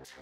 Hey,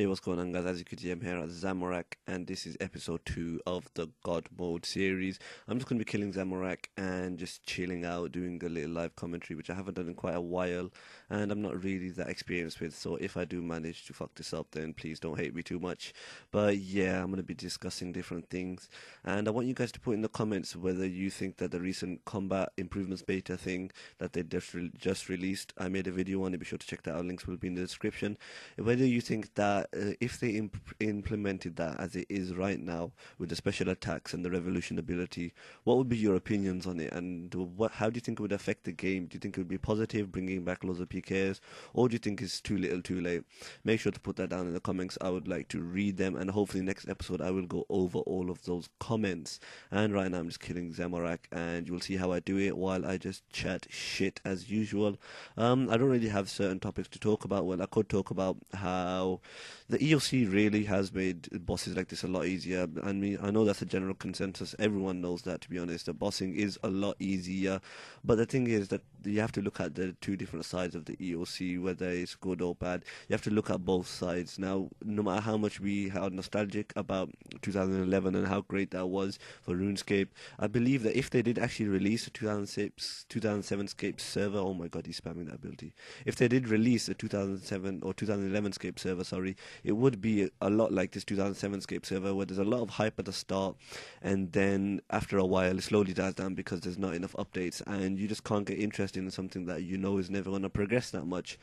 what's going on, guys? As you can see, I'm here at Zamorak, and this is episode 2 of the God Mode series. I'm just going to be killing Zamorak and just chilling out, doing a little live commentary, which I haven't done in quite a while, and I'm not really that experienced with, so if I do manage to fuck this up, then please don't hate me too much. But yeah, I'm going to be discussing different things, and I want you guys to put in the comments whether you think that the recent combat improvements beta thing that they just released, I made a video on it, be sure to check that out, links will be in the description, whether you think that if they implemented that as it is right now with the special attacks and the revolution ability, what would be your opinions on it, and how do you think it would affect the game? Do you think it would be positive, bringing back loads of PKs, or do you think it's too little too late? Make sure to put that down in the comments. I would like to read them, and hopefully next episode I will go over all of those comments. And right now I'm just killing Zamorak, and you'll see how I do it while I just chat shit as usual. I don't really have certain topics to talk about. Well, I could talk about how the EOC really has made bosses like this a lot easier. I mean, I know that's a general consensus. Everyone knows that, to be honest. The bossing is a lot easier. But the thing is that you have to look at the two different sides of the EOC, whether it's good or bad. You have to look at both sides. Now, no matter how much we are nostalgic about 2011 and how great that was for Runescape, I believe that if they did actually release a 2007 Scape server, oh my god, he's spamming that ability. If they did release a 2007 or 2011 Scape server, sorry, it would be a lot like this 2007 Scape server, where there's a lot of hype at the start, and then after a while it slowly dies down because there's not enough updates, and you just can't get interested in something that you know is never going to progress that much.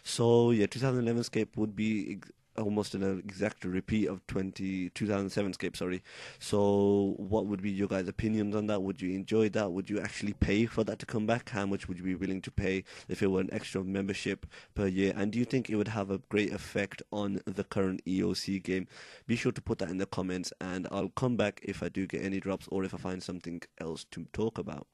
So yeah, 2011 Scape would be almost an exact repeat of 2007 Scape, sorry. So what would be your guys' opinions on that? Would you enjoy that? Would you actually pay for that to come back? How much would you be willing to pay if it were an extra membership per year? And do you think it would have a great effect on the current EOC game? Be sure to put that in the comments, and I'll come back if I do get any drops or if I find something else to talk about.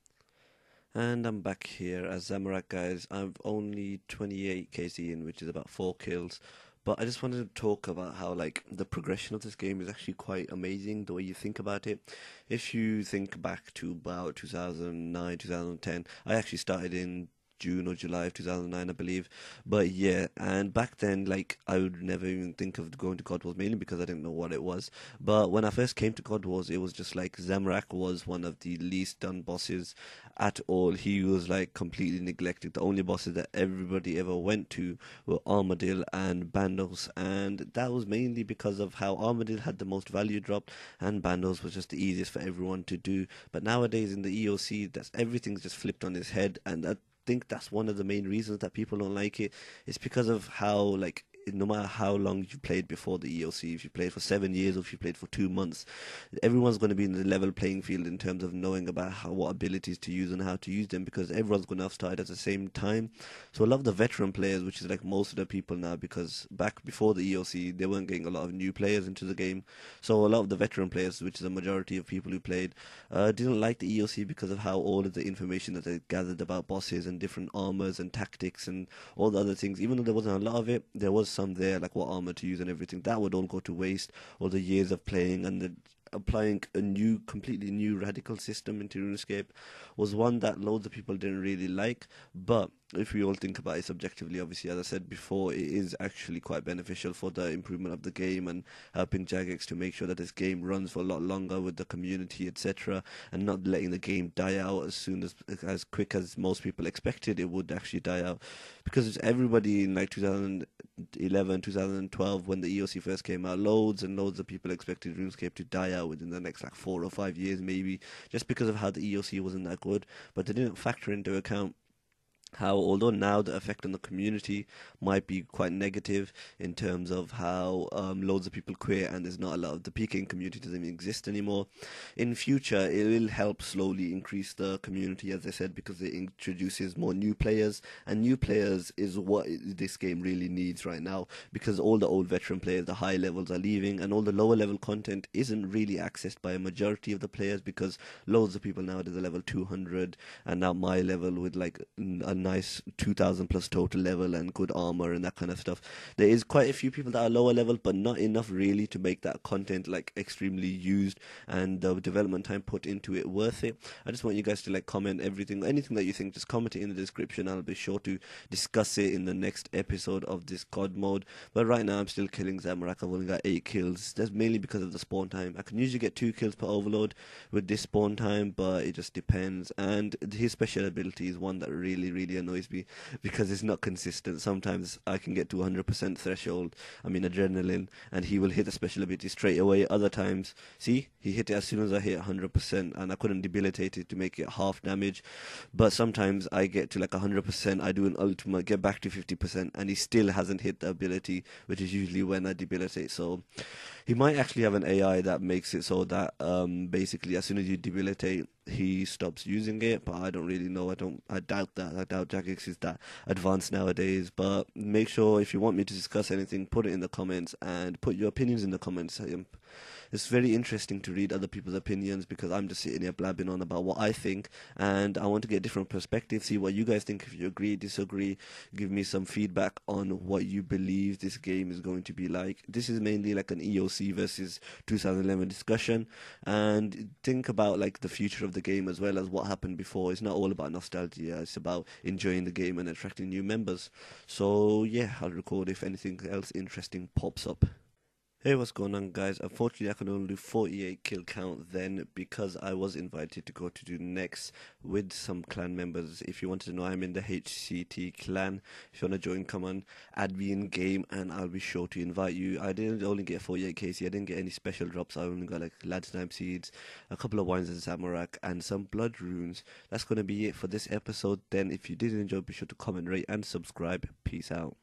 And I'm back here as Zamorak, guys. I've only 28 KC in, which is about 4 kills. But I just wanted to talk about how, like, the progression of this game is actually quite amazing, the way you think about it. If you think back to about 2009, 2010, I actually started in June or July of 2009, I believe. But yeah, and back then, like, I would never even think of going to God Wars, mainly because I didn't know what it was. But when I first came to God Wars, it was just like Zamorak was one of the least done bosses at all. He was like completely neglected. The only bosses that everybody ever went to were Armadillo and Bandos, and that was mainly because of how Armadillo had the most value drop and Bandos was just the easiest for everyone to do. But nowadays in the EOC, everything's just flipped on its head, and I think that's one of the main reasons that people don't like it. It's because of how, like, no matter how long you played before the EOC, if you played for 7 years or if you played for 2 months, everyone's going to be in the level playing field in terms of knowing about what abilities to use and how to use them, because everyone's going to have started at the same time. So a lot of the veteran players, which is like most of the people now, because back before the EOC they weren't getting a lot of new players into the game, so a lot of the veteran players, which is a majority of people who played, didn't like the EOC because of how all of the information that they gathered about bosses and different armors and tactics and all the other things, even though there wasn't a lot of it, there was some there, like what armor to use and everything, that would all go to waste. All the years of playing and applying a completely new radical system into RuneScape was one that loads of people didn't really like. But if we all think about it subjectively, obviously, as I said before, it is actually quite beneficial for the improvement of the game and helping Jagex to make sure that this game runs for a lot longer with the community, etc., and not letting the game die out as quick as most people expected it would actually die out. Because everybody in like 2011, 2012, when the EOC first came out, loads and loads of people expected RuneScape to die out within the next like 4 or 5 years maybe, just because of how the EOC wasn't that good. But they didn't factor into account how, although now the effect on the community might be quite negative in terms of how loads of people quit and there's not a lot of the PKing community doesn't even exist anymore, in future it will help slowly increase the community, as I said, because it introduces more new players, and new players is what this game really needs right now, because all the old veteran players, the high levels, are leaving, and all the lower level content isn't really accessed by a majority of the players, because loads of people nowadays are level 200, and now my level with like nice 2000 plus total level and good armor and that kind of stuff. There is quite a few people that are lower level, but not enough really to make that content like extremely used and the development time put into it worth it. I just want you guys to like comment anything that you think, just comment it in the description. I'll be sure to discuss it in the next episode of this God mode. But right now I'm still killing Zamorak. I've only got 8 kills. That's mainly because of the spawn time. I can usually get 2 kills per overload with this spawn time, but it just depends. And his special ability is one that really annoys me because it's not consistent. Sometimes I can get to 100% threshold, adrenaline, and he will hit a special ability straight away. Other times, see, he hit it as soon as I hit 100%, and I couldn't debilitate it to make it half damage. But sometimes I get to like 100%, I do an ultimate, get back to 50%, and he still hasn't hit the ability, which is usually when I debilitate. So he might actually have an AI that makes it so that basically as soon as you debilitate, he stops using it, but I don't really know. I doubt that. I doubt Jagex is that advanced nowadays. But make sure, if you want me to discuss anything, put it in the comments and put your opinions in the comments. It's very interesting to read other people's opinions because I'm just sitting here blabbing on about what I think, and I want to get different perspectives, see what you guys think, if you agree, disagree, give me some feedback on what you believe this game is going to be like. This is mainly like an EOC versus 2011 discussion, and think about like the future of the game as well as what happened before. It's not all about nostalgia, it's about enjoying the game and attracting new members. So yeah, I'll record if anything else interesting pops up. Hey, what's going on, guys? Unfortunately, I could only do 48 kill count then because I was invited to go to do next with some clan members. If you wanted to know, I'm in the HCT clan. If you want to join, come on, add me in game and I'll be sure to invite you. I didn't only get 48 KC, I didn't get any special drops. I only got like Lad's seeds, a couple of wines and Zamorak, and some blood runes. That's going to be it for this episode then. If you did enjoy, be sure to comment, rate and subscribe. Peace out.